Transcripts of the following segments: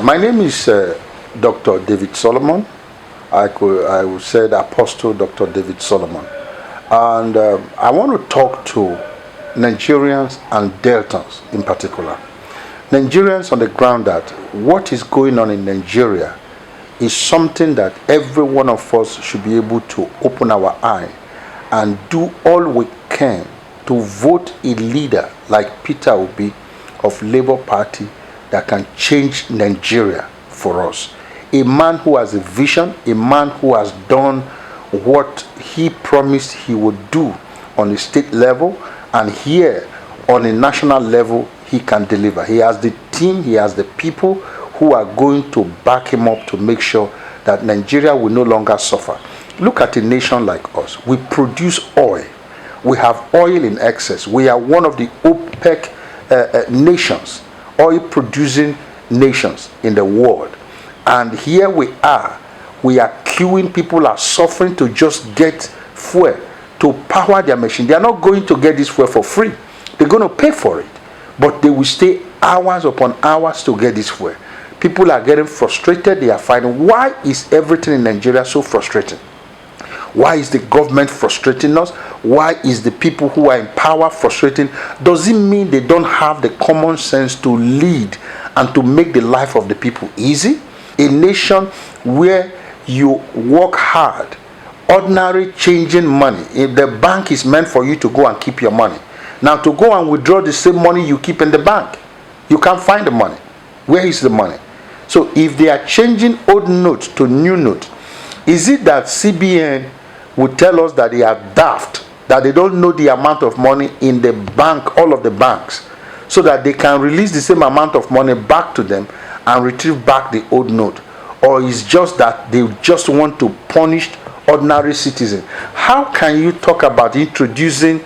My name is Dr. David Solomon. I would say the Apostle Dr. David Solomon. And I want to talk to Nigerians and Deltans in particular. Nigerians on the ground that what is going on in Nigeria is something that every one of us should be able to open our eye and do all we can to vote a leader like Peter Obi of Labour Party that can change Nigeria for us. A man who has a vision, a man who has done what he promised he would do on the state level, and here on a national level he can deliver. He has the team, he has the people who are going to back him up to make sure that Nigeria will no longer suffer. Look at a nation like us. We produce oil. We have oil in excess. We are one of the OPEC nations, oil producing nations in the world. And here we are queuing. People are suffering to just get fuel to power their machine. They are not going to get this fuel for free. They're going to pay for it, but they will stay hours upon hours to get this fuel. People are getting frustrated. They are finding, why is everything in Nigeria so frustrating? Why is the government frustrating us? Why is the people who are in power frustrating? Does it mean they don't have the common sense to lead and to make the life of the people easy? A nation where you work hard, ordinary changing money. If the bank is meant for you to go and keep your money. Now to go and withdraw the same money you keep in the bank, you can't find the money. Where is the money? So if they are changing old notes to new notes, is it that CBN would tell us that they are daft, that they don't know the amount of money in the bank, all of the banks, so that they can release the same amount of money back to them and retrieve back the old note? Or is just that they just want to punish ordinary citizens? How can you talk about introducing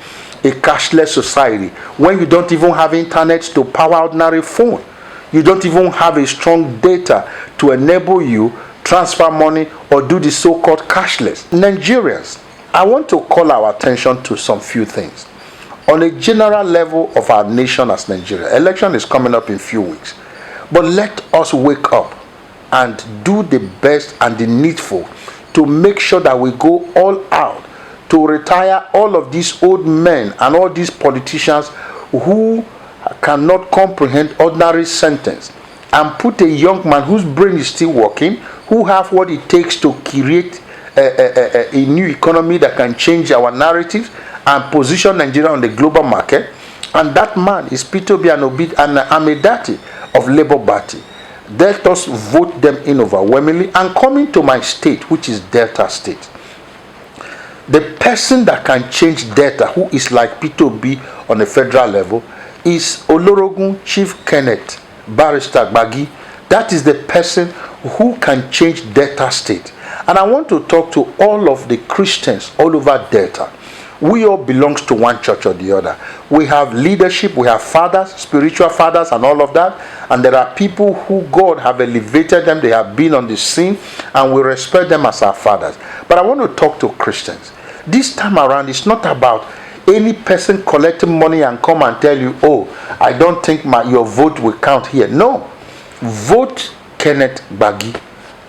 a cashless society when you don't even have internet to power ordinary phone? You don't even have a strong data to enable you transfer money or do the so-called cashless. Nigerians, I want to call our attention to some few things. On a general level of our nation as Nigeria, election is coming up in few weeks. But let us wake up and do the best and the needful to make sure that we go all out to retire all of these old men and all these politicians who cannot comprehend ordinary sentence, and put a young man whose brain is still working, who have what it takes to create a new economy that can change our narratives and position Nigeria on the global market. And that man is Peter Obi and Amedati of Labour Party. Let us vote them in overwhelmingly. And coming to my state, which is Delta State, the person that can change Delta, who is like Peter Obi on a federal level, is Olorogun Chief Kenneth Barrister Gbagi. That is the person who can change Delta State. And I want to talk to all of the Christians all over Delta. We all belong to one church or the other. We have leadership, we have fathers, spiritual fathers and all of that. And there are people who God have elevated them, they have been on the scene, and we respect them as our fathers. But I want to talk to Christians. This time around, it's not about any person collecting money and come and tell you, oh, I don't think your vote will count here. No. Vote Kenneth Gbagi.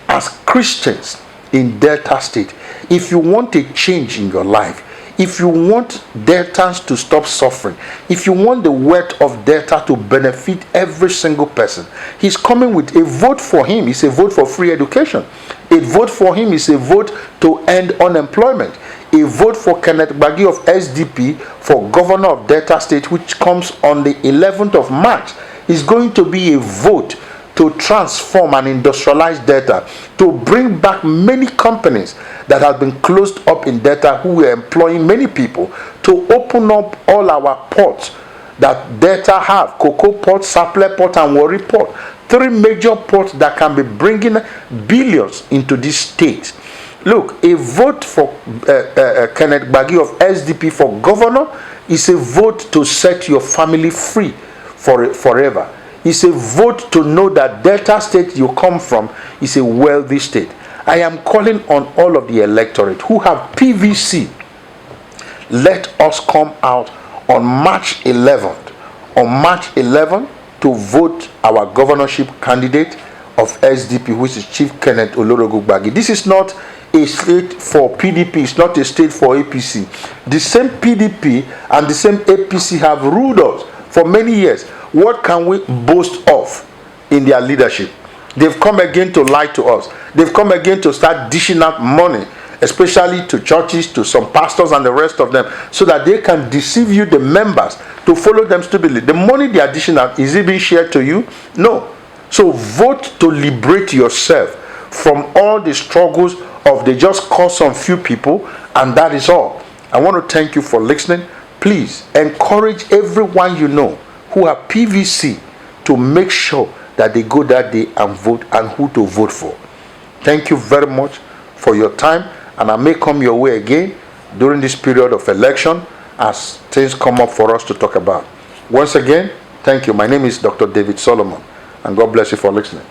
As Christians in Delta State, if you want a change in your life, if you want Deltans to stop suffering, if you want the wealth of Delta to benefit every single person, he's coming with a vote for him. It's a vote for free education. A vote for him is a vote to end unemployment. A vote for Kenneth Gbagi of SDP for governor of Delta State, which comes on the 11th of March, is going to be a vote to transform and industrialize Delta, to bring back many companies that have been closed up in Delta who were employing many people, to open up all our ports that Delta have, Cocoa Port, Sapele Port and Warri Port. 3 major ports that can be bringing billions into this state. Look, a vote for Kenneth Gbagi of SDP for governor is a vote to set your family free forever. It's a vote to know that Delta State you come from is a wealthy state. I am calling on all of the electorate who have PVC. Let us come out on March 11th. On March 11th to vote our governorship candidate of SDP, which is Chief Kenneth Olorogun Gbagi. This is not a state for PDP, it's not a state for APC. The same PDP and the same APC have ruled us for many years. What can we boast of in their leadership? They've come again to lie to us. They've come again to start dishing out money, especially to churches, to some pastors and the rest of them, so that they can deceive you, the members, to follow them stupidly. The money they are dishing out, is it being shared to you? No. So vote to liberate yourself from all the struggles of they just cause some few people, and that is all. I want to thank you for listening. Please encourage everyone you know who are PVC to make sure that they go that day and vote, and who to vote for. Thank you very much for your time, and I may come your way again during this period of election as things come up for us to talk about. Once again, thank you. My name is Dr. David Solomon, and God bless you for listening.